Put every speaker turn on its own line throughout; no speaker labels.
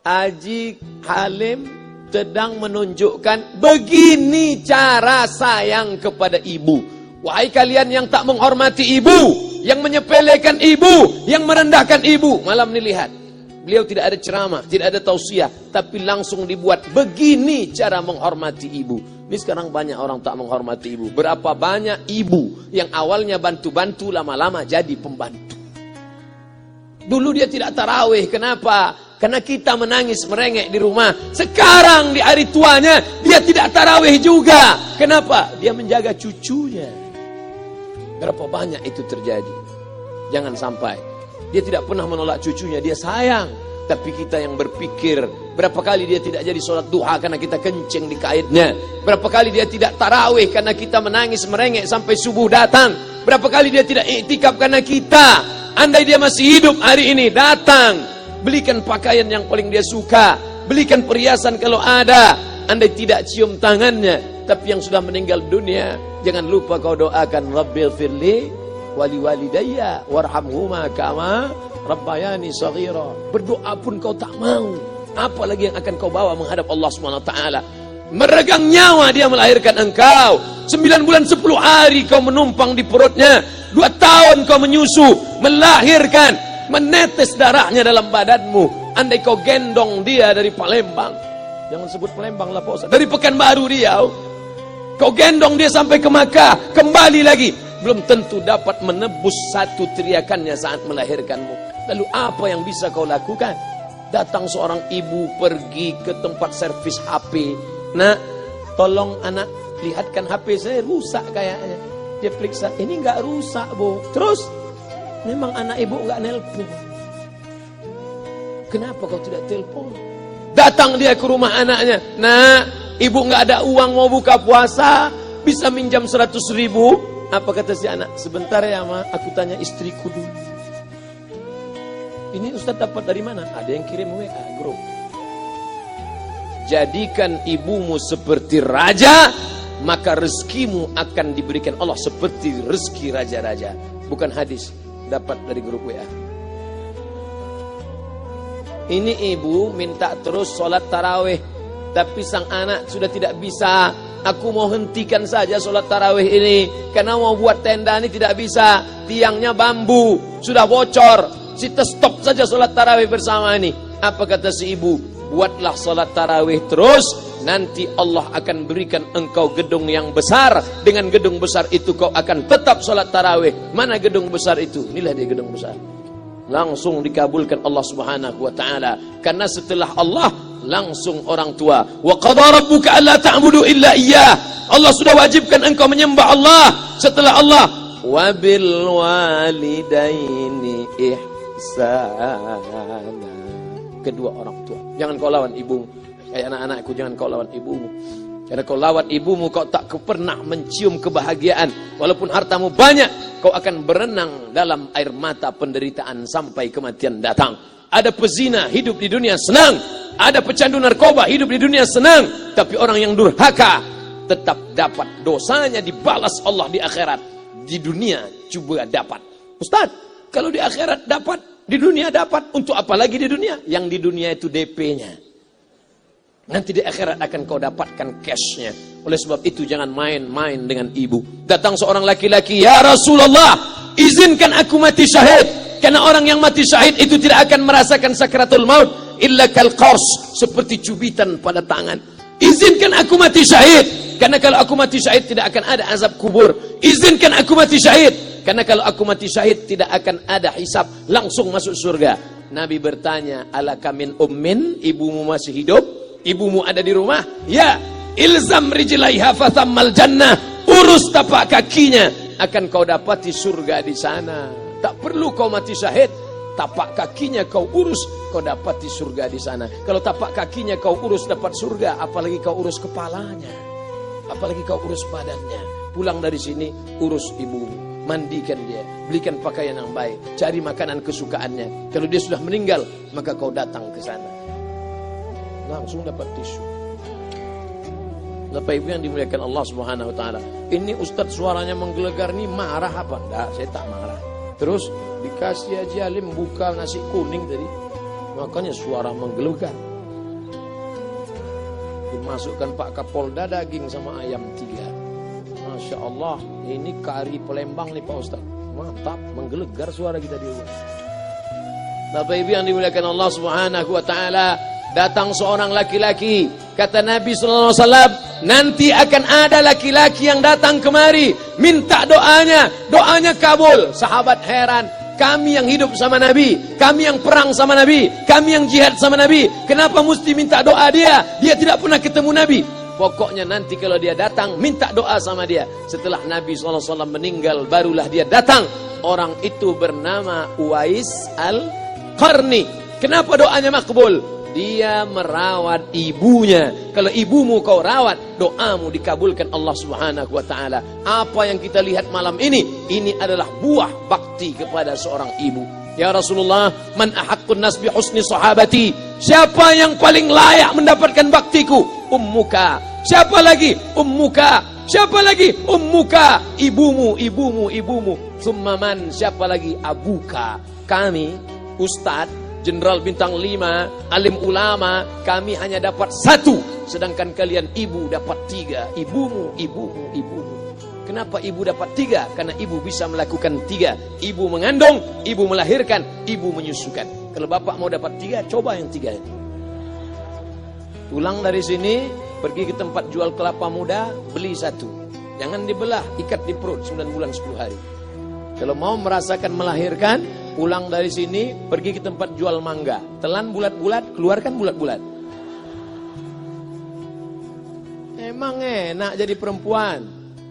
Haji Halim sedang menunjukkan begini cara sayang kepada ibu. Wahai kalian yang tak menghormati ibu, yang menyepelekan ibu, yang merendahkan ibu. Malam ini lihat, beliau tidak ada ceramah, tidak ada tausiah, tapi langsung dibuat begini cara menghormati ibu. Ini sekarang banyak orang tak menghormati ibu. Berapa banyak ibu yang awalnya bantu-bantu, lama-lama jadi pembantu. Dulu dia tidak tarawih, kenapa? Karena kita menangis merengek di rumah. Sekarang di hari tuanya dia tidak tarawih juga. Kenapa? Dia menjaga cucunya. Berapa banyak itu terjadi. Jangan sampai. Dia tidak pernah menolak cucunya, dia sayang. Tapi kita yang berpikir, berapa kali dia tidak jadi sholat duha karena kita kencing di kaitnya. Berapa kali dia tidak tarawih karena kita menangis merengek sampai subuh datang. Berapa kali dia tidak iktikaf karena kita. Andai dia masih hidup hari ini, datang, belikan pakaian yang paling dia suka, belikan perhiasan kalau ada. Andai tidak cium tangannya, tapi yang sudah meninggal dunia, jangan lupa kau doakan, Rabbil firli wali walidayya warhamhuma kama rabbayani shaghira. Berdoa pun kau tak mau, apalagi yang akan kau bawa menghadap Allah SWT. Meregang nyawa dia melahirkan engkau. 9 bulan 10 hari kau menumpang di perutnya. 2 tahun kau menyusu, melahirkan, menetes darahnya dalam badanmu. Andai kau gendong dia dari Palembang, jangan sebut Palembang lah Pak Ustaz, dari Pekanbaru Riau, kau gendong dia sampai ke Makkah, kembali lagi, belum tentu dapat menebus satu teriakannya saat melahirkanmu. Lalu apa yang bisa kau lakukan? Datang seorang ibu pergi ke tempat servis HP. Nak, tolong anak lihatkan HP saya rusak kayaknya. Dia periksa, ini enggak rusak Bu. Terus, memang anak ibu enggak nelpon. Kenapa kau tidak telepon? Datang dia ke rumah anaknya. Nak, ibu enggak ada uang mau buka puasa, bisa minjam 100.000. Apa kata si anak? Sebentar ya Ma, aku tanya istriku dulu. Ini Ustaz dapat dari mana? Ada yang kirim WA grup. Jadikan ibumu seperti raja, maka rezekimu akan diberikan Allah seperti rezeki raja-raja. Bukan hadis, dapat dari grup WA. Ini ibu minta terus sholat tarawih, tapi sang anak sudah tidak bisa. Aku mau hentikan saja sholat tarawih ini, karena mau buat tenda ini tidak bisa. Tiangnya bambu, sudah bocor. Kita stop saja sholat tarawih bersama ini. Apa kata si ibu? Buatlah sholat tarawih terus, nanti Allah akan berikan engkau gedung yang besar. Dengan gedung besar itu kau akan tetap sholat tarawih. Mana gedung besar itu? Inilah dia gedung besar. Langsung dikabulkan Allah Subhanahu wa taala. Karena setelah Allah langsung orang tua. Wa qadara rabbuka alla ta'budu illa iyyah. Allah sudah wajibkan engkau menyembah Allah. Setelah Allah, wa bil walidaini ihsana. Kedua orang tua. Jangan kau lawan ibumu. Kayak anak-anakku, jangan kau lawan ibumu. Karena kau lawan ibumu, kau tak pernah mencium kebahagiaan. Walaupun hartamu banyak, kau akan berenang dalam air mata penderitaan sampai kematian datang. Ada pezina hidup di dunia senang, ada pecandu narkoba hidup di dunia senang, tapi orang yang durhaka tetap dapat dosanya dibalas Allah di akhirat. Di dunia coba dapat. Ustaz, kalau di akhirat dapat, di dunia dapat, untuk apa lagi di dunia? Yang di dunia itu DP-nya. Nanti di akhirat akan kau dapatkan cash-nya. Oleh sebab itu jangan main-main dengan ibu. Datang seorang laki-laki, ya Rasulullah, izinkan aku mati syahid. Karena orang yang mati syahid itu tidak akan merasakan sakratul maut illa kal qars, seperti cubitan pada tangan. Izinkan aku mati syahid, karena kalau aku mati syahid tidak akan ada azab kubur. Izinkan aku mati syahid, karena kalau aku mati syahid tidak akan ada hisab, langsung masuk surga. Nabi bertanya, alaka min ummin, ibumu masih hidup? Ibumu ada di rumah? Ya. Ilzam rijlaiha fathammal jannah, urus tapak kakinya, akan kau dapati surga di sana. Tak perlu kau mati syahid, tapak kakinya kau urus, kau dapati surga di sana. Kalau tapak kakinya kau urus dapat surga, apalagi kau urus kepalanya, apalagi kau urus badannya. Pulang dari sini, urus ibumu, mandikan dia, belikan pakaian yang baik, cari makanan kesukaannya. Kalau dia sudah meninggal, maka kau datang ke sana, langsung dapat tisu. Bapak Ibu yang dimuliakan Allah Subhanahu wa taala. Ini Ustadz suaranya menggelegar, nih marah apa? Enggak, saya tak marah. Terus dikasih Haji Halim buka nasi kuning tadi, makanya suara menggelegar. masukkan Pak Kapolda daging sama ayam 3. Masya Allah, ini kari Palembang nih Pak Ustaz. Mantap, menggelegar suara kita di luar. Bapak Ibu yang dimuliakan Allah Subhanahu wa taala, datang seorang laki-laki, kata Nabi sallallahu alaihi wasallam, nanti akan ada laki-laki yang datang kemari minta doanya, doanya kabul. Sahabat heran, kami yang hidup sama Nabi, kami yang perang sama Nabi, kami yang jihad sama Nabi, kenapa mesti minta doa dia? Dia tidak pernah ketemu Nabi. Pokoknya nanti kalau dia datang, minta doa sama dia. Setelah Nabi SAW meninggal, barulah dia datang. Orang itu bernama Uwais Al-Qarni. Kenapa doanya makbul? Dia merawat ibunya. Kalau ibumu kau rawat, doamu dikabulkan Allah Subhanahu wa taala. Apa yang kita lihat malam ini adalah buah bakti kepada seorang ibu. Ya Rasulullah, man ahaqqun nas bi husni sahabati? Siapa yang paling layak mendapatkan baktiku? Ummuka. Siapa lagi? Ummuka. Siapa lagi? Ummuka. Ibumu, ibumu, ibumu. Tsumma man? Siapa lagi? Abuka. Kami, Ustadz, Jenderal Bintang 5, alim ulama, kami hanya dapat 1, sedangkan kalian ibu dapat 3. Ibumu, ibumu, ibumu. Kenapa ibu dapat 3? Karena ibu bisa melakukan 3. Ibu mengandung, ibu melahirkan, ibu menyusukan. Kalau bapak mau dapat 3, coba yang 3 ini. Pulang dari sini, pergi ke tempat jual kelapa muda, beli 1. Jangan dibelah, ikat di perut 9 bulan 10 hari. Kalau mau merasakan melahirkan, pulang dari sini, pergi ke tempat jual mangga. Telan bulat-bulat, keluarkan bulat-bulat. Emang enak jadi perempuan.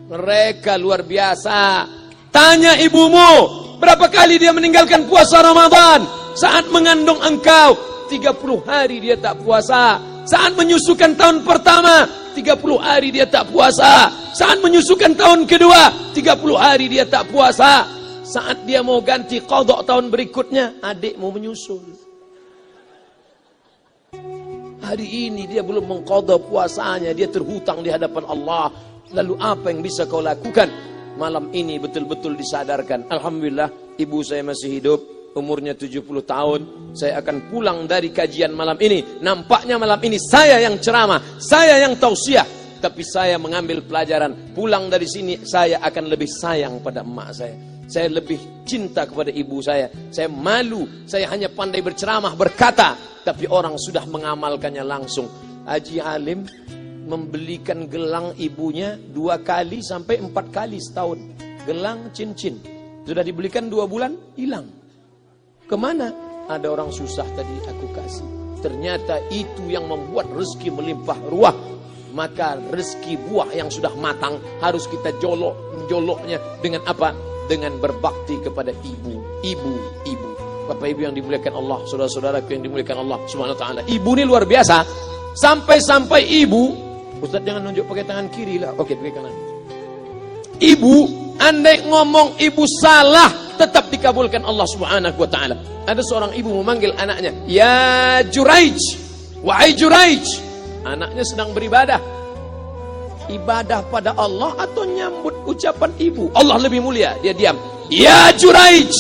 Mereka luar biasa. Tanya ibumu, berapa kali dia meninggalkan puasa Ramadan? Saat mengandung engkau, 30 hari dia tak puasa. Saat menyusukan tahun pertama, 30 hari dia tak puasa. Saat menyusukan tahun kedua, 30 hari dia tak puasa. Saat dia mau ganti qadha tahun berikutnya, adik mau menyusul. Hari ini dia belum mengqadha puasanya, dia terhutang di hadapan Allah. Lalu apa yang bisa kau lakukan? Malam ini betul-betul disadarkan. Alhamdulillah, ibu saya masih hidup, umurnya 70 tahun. Saya akan pulang dari kajian malam ini. Nampaknya malam ini saya yang ceramah, saya yang tausiah. Tapi saya mengambil pelajaran. Pulang dari sini, saya akan lebih sayang pada emak saya. Saya lebih cinta kepada ibu saya. Saya malu, saya hanya pandai berceramah, berkata. Tapi orang sudah mengamalkannya langsung. Haji Alim membelikan gelang ibunya 2 kali sampai 4 kali setahun. Gelang cincin. Sudah dibelikan 2 bulan, hilang. Kemana? Ada orang susah tadi aku kasih. Ternyata itu yang membuat rezeki melimpah ruah. Maka rezeki buah yang sudah matang harus kita joloknya dengan apa? Dengan berbakti kepada ibu. Bapak ibu yang dimuliakan Allah, saudara-saudaraku yang dimuliakan Allah Subhanahu wa taala. Ibu ini luar biasa. Sampai-sampai ibu, Ustaz jangan nunjuk pakai tangan kiri lah. Oke, pakai kanan. Ibu, andai ngomong ibu salah, tetap dikabulkan Allah Subhanahu wa taala. Ada seorang ibu memanggil anaknya, "Ya Juraij, wahai Juraij." Anaknya sedang beribadah. Ibadah pada Allah atau nyambut ucapan ibu? Allah lebih mulia, dia diam. "Ya Juraij."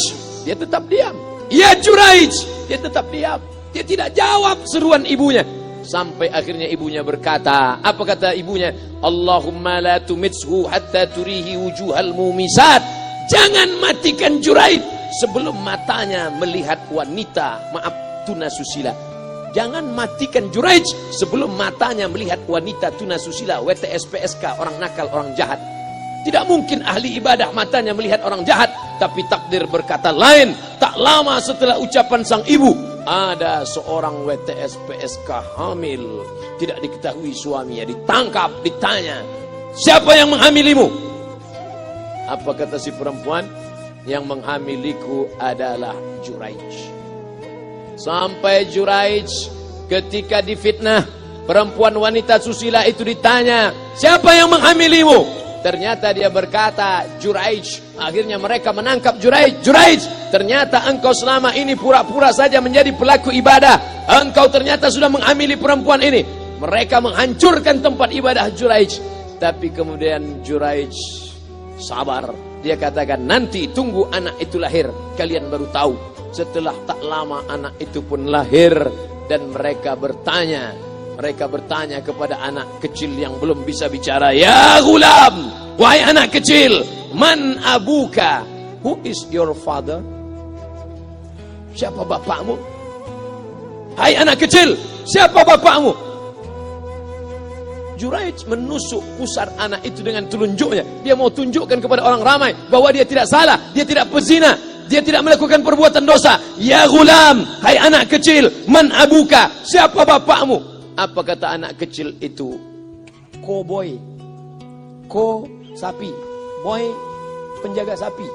Dia tetap diam. "Ya Juraij." Dia tetap diam. Dia tidak jawab seruan ibunya. Sampai akhirnya ibunya berkata, apa kata ibunya? "Allahumma la tumitshu hatta turihi wujuhal mumisat." Jangan matikan Juraij sebelum matanya melihat wanita, maaf, tunasusila. Jangan matikan Juraij sebelum matanya melihat wanita tunasusila, WTS PSK, orang nakal, orang jahat. Tidak mungkin ahli ibadah matanya melihat orang jahat. Tapi takdir berkata lain. Tak lama setelah ucapan sang ibu, ada seorang WTS PSK hamil. Tidak diketahui suaminya, ditangkap, ditanya, "Siapa yang menghamilimu?" Apa kata si perempuan? "Yang menghamiliku adalah Juraij." Sampai Juraij ketika difitnah, perempuan wanita susila itu ditanya, "Siapa yang menghamilimu?" Ternyata dia berkata, "Juraij." Akhirnya mereka menangkap Juraij. "Juraij, ternyata engkau selama ini pura-pura saja menjadi pelaku ibadah. Engkau ternyata sudah menghamili perempuan ini." Mereka menghancurkan tempat ibadah Juraij. Tapi kemudian Juraij sabar. Dia katakan, "Nanti tunggu anak itu lahir, kalian baru tahu." Setelah tak lama anak itu pun lahir. Dan mereka bertanya, Mereka bertanya kepada anak kecil yang belum bisa bicara, "Ya gulam, wahai anak kecil, man abuka? Who is your father?" Siapa bapakmu? Hai anak kecil, siapa bapakmu? Juraij menusuk pusar anak itu dengan telunjuknya. Dia mau tunjukkan kepada orang ramai bahwa dia tidak salah, dia tidak pezina, dia tidak melakukan perbuatan dosa. "Ya gulam, hai anak kecil, man abuka? Siapa bapakmu?" Apa kata anak kecil itu? Cowboy. Ko sapi, boy penjaga sapi,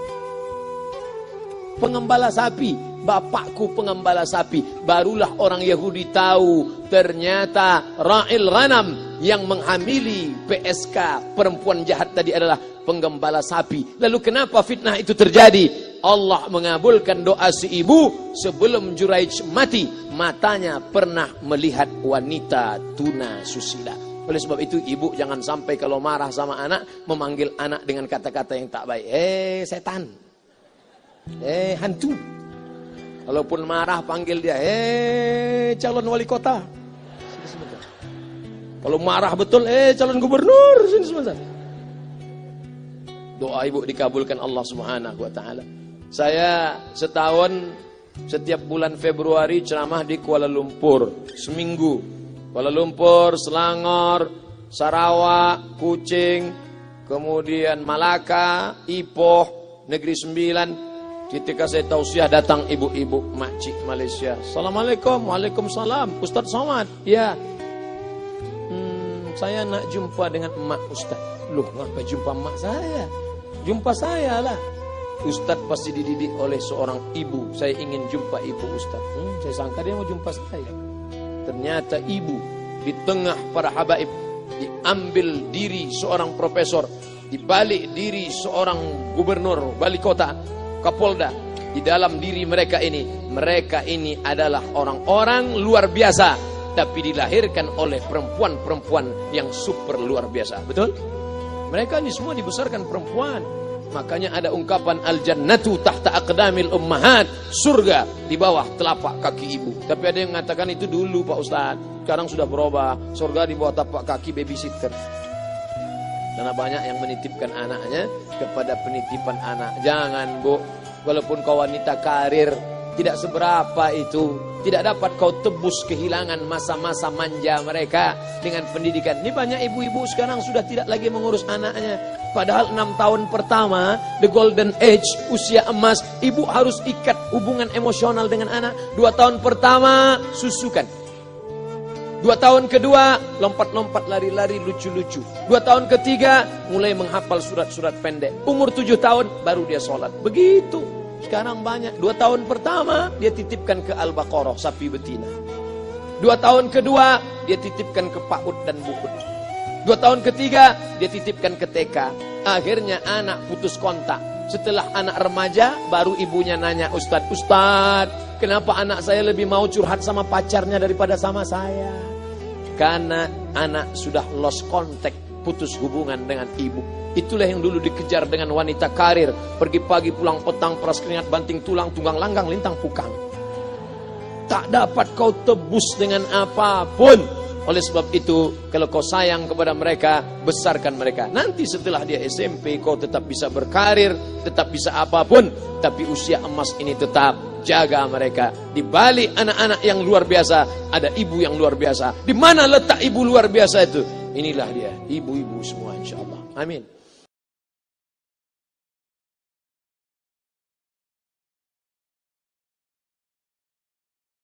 pengembala sapi. Bapakku pengembala sapi. Barulah orang Yahudi tahu ternyata ra'il ghanam yang menghamili PSK perempuan jahat tadi adalah penggembala sapi. Lalu kenapa fitnah itu terjadi? Allah mengabulkan doa si ibu sebelum Juraij mati. Matanya pernah melihat wanita tuna susila. Oleh sebab itu ibu jangan sampai kalau marah sama anak memanggil anak dengan kata-kata yang tak baik. Setan, hantu. Walaupun marah panggil dia, calon wali kota. Sini sebentar. Kalau marah betul, calon gubernur. Sini sebentar. Doa ibu dikabulkan Allah Subhanahu wa taala. Saya setahun setiap bulan Februari ceramah di Kuala Lumpur seminggu. Kuala Lumpur, Selangor, Sarawak, Kuching, kemudian Malaka, Ipoh, Negeri Sembilan. Ketika saya tausiah datang ibu-ibu makcik Malaysia. Assalamualaikum, waalaikumsalam. Ustaz Somad, ya. Saya nak jumpa dengan emak Ustaz. Loh, ngapa jumpa emak saya? Jumpa saya lah. Ustaz pasti dididik oleh seorang ibu. Saya ingin jumpa ibu Ustaz. Saya sangka dia mau jumpa saya. Ternyata ibu di tengah para habaib, diambil diri seorang profesor, dibalik diri seorang gubernur, wali kota, Kapolda. Di dalam diri mereka ini adalah orang-orang luar biasa, tapi dilahirkan oleh perempuan-perempuan yang super luar biasa. Betul? Mereka ini semua dibesarkan perempuan. Makanya ada ungkapan al-jannatu tahta aqdamil ummahat, surga di bawah telapak kaki ibu. Tapi ada yang mengatakan itu dulu Pak Ustaz, sekarang sudah berubah, surga di bawah tapak kaki babysitter. Karena banyak yang menitipkan anaknya kepada penitipan anak. Jangan Bu, walaupun kau wanita karir, tidak seberapa itu. Tidak dapat kau tebus kehilangan masa-masa manja mereka dengan pendidikan. Ini banyak ibu-ibu sekarang sudah tidak lagi mengurus anaknya. Padahal 6 tahun pertama, the golden age, usia emas, ibu harus ikat hubungan emosional dengan anak. 2 tahun pertama, susukan. 2 tahun kedua, lompat-lompat, lari-lari, lucu-lucu. 2 tahun ketiga, mulai menghafal surat-surat pendek. Umur 7 tahun, baru dia sholat. Begitu. Sekarang banyak. 2 tahun pertama, dia titipkan ke Al-Baqarah, sapi betina. 2 tahun kedua, dia titipkan ke PAUD dan BUUD. 2 tahun ketiga, dia titipkan ke TK. Akhirnya anak putus kontak. Setelah anak remaja, baru ibunya nanya, Ustadz, kenapa anak saya lebih mau curhat sama pacarnya daripada sama saya? Karena anak sudah lost contact, putus hubungan dengan ibu. Itulah yang dulu dikejar dengan wanita karir. Pergi pagi pulang petang, peras keringat banting tulang, tunggang langgang lintang pukang. Tak dapat kau tebus dengan apapun. Oleh sebab itu, kalau kau sayang kepada mereka, besarkan mereka. Nanti setelah dia SMP, kau tetap bisa berkarir, tetap bisa apapun. Tapi usia emas ini tetap jaga mereka. Di balik anak-anak yang luar biasa, ada ibu yang luar biasa. Di mana letak ibu luar biasa itu? Inilah dia, ibu-ibu semua insya Allah. Amin.